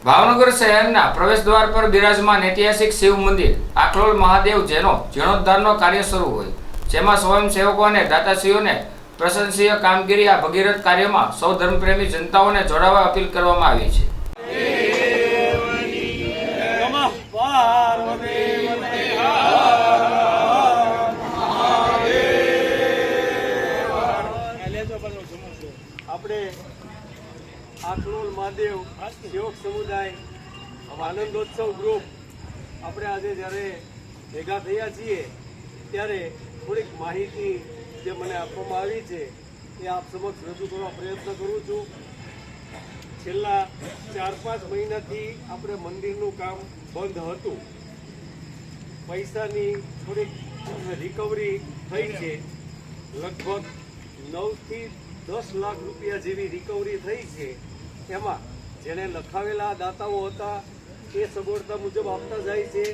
ભાવનગર શહેરના પ્રવેશદ્વાર પર બિરાજમાન ઐતિહાસિક શિવ મંદિર આખલોલ મહાદેવ જેનો જીર્ણોદ્ધારનો કાર્ય શરૂ હોય, જેમાં સ્વયંસેવકો અને દાતાશ્રીઓને પ્રશંસનીય કામગીરી આ ભગીરથ કાર્યમાં સૌ ધર્મપ્રેમી જનતાઓને જોડાવા અપીલ કરવામાં આવી છે. આપણે આખલોલ મહાદેવ સેવક સમુદાય આનંદોત્સવ ગ્રુપ આપણે આજે જ્યારે ભેગા થયા છીએ ત્યારે થોડીક માહિતી જે મને આપવામાં આવી છે એ આપ સમક્ષ રજૂ કરવા પ્રયત્ન કરું છું. છેલ્લા 4-5 મહિનાથી આપણે મંદિરનું કામ બંધ હતું. પૈસાની થોડીક રિકવરી થઈ છે. લગભગ 9 થી 10 લાખ રૂપિયા જેવી રિકવરી થઈ છે. એમાં જેને લખાવેલા દાતાઓ હતા એ સગવડતા મુજબ આપતા જાય છે.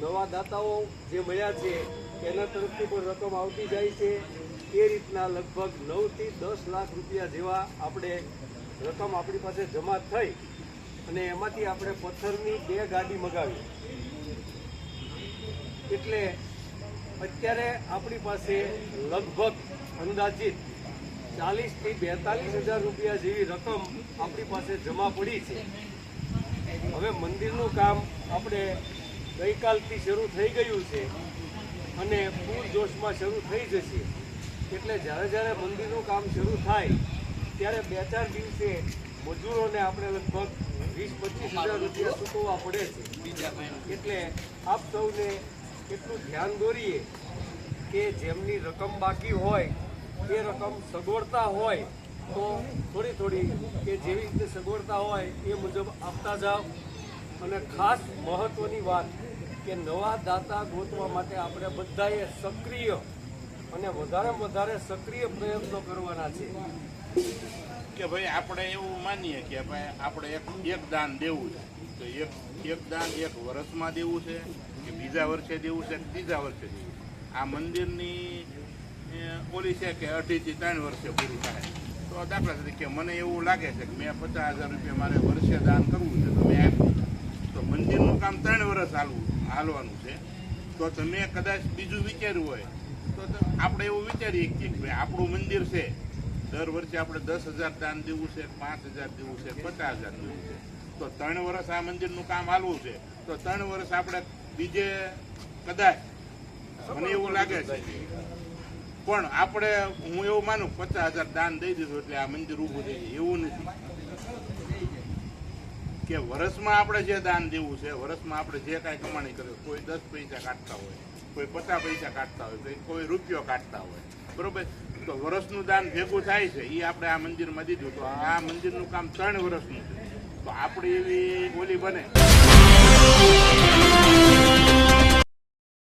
નવા દાતાઓ જે મળ્યા છે એના તરફથી પણ રકમ આવતી જાય છે. એ રીતના લગભગ 9 થી 10 લાખ રૂપિયા જેવા આપણે રકમ આપણી પાસે જમા થઈ અને એમાંથી આપણે પથ્થરની 2 ગાડી મગાવી. એટલે અત્યારે આપણી પાસે લગભગ અંદાજિત 40 થી 42 હજાર રૂપિયા જેવી રકમ આપણી પાસે જમા પડી છે. હવે મંદિરનું કામ આપણે ગઈકાલથી શરૂ થઈ ગયું છે અને પૂરજોશમાં શરૂ થઈ જશે. એટલે જ્યારે મંદિરનું કામ શરૂ થાય ત્યારે 2-4 દિવસે મજૂરોને આપણે લગભગ 20-25 હજાર રૂપિયા ચૂકવવા પડે છે. એટલે આપ સૌને એટલું ધ્યાન દોરીએ કે જેમની રકમ બાકી હોય એ રકમ સગવડતા હોય તો થોડી કે જેવી રીતે સગવડતા હોય એ મુજબ આપતા જાઓ. અને ખાસ મહત્ત્વની વાત કે નવા દાતા ગોતવા માટે આપણે બધાએ સક્રિય અને વધારેમાં વધારે સક્રિય પ્રયત્નો કરવાના છે. કે ભાઈ આપણે એવું માનીએ કે ભાઈ આપણે એક દાન દેવું છે તો એક દાન 1 વર્ષમાં દેવું છે કે બીજા વર્ષે દેવું છે કે ત્રીજા વર્ષે દેવું. આ મંદિરની ઓલી છે કે 2.5 થી 3 વર્ષે પૂરું થાય. તો દાખલા તરીકે મને એવું લાગે છે કે મેં 50,000 રૂપિયા મારે વર્ષે દાન કરવું છે તો મેં આપ્યું. તો મંદિરનું કામ 3 વર્ષ હાલવાનું છે. તો તમે કદાચ બીજું વિચાર્યું હોય તો આપણે એવું વિચારીએ કે ભાઈ આપણું મંદિર છે, દર વર્ષે આપણે 10,000 દાન દેવું છે, 5,000 દેવું છે, 50,000 દેવું છે. તો 3 વર્ષ આ મંદિરનું કામ હાલવું છે તો 3 વર્ષ આપણે બીજે કદાચ મને એવું લાગે છે પણ આપણે હું એવું માનું 50,000 દાન દઈ દીધું એટલે આ મંદિર ઊભું થઈ જાય એવું નથી. કે વર્ષમાં આપણે જે દાન દેવું છે, વર્ષમાં આપણે જે કાંઈ કમાણી કરે, કોઈ 10 પૈસા કાઢતા હોય, કોઈ 50 પૈસા કાઢતા હોય, કોઈ રૂપિયો કાઢતા હોય, બરોબર. તો વર્ષનું દાન ભેગું થાય છે એ આપણે આ મંદિરમાં દીધું તો આ મંદિરનું કામ 3 વર્ષનું છે. તો આપણે એવી ઓલી બને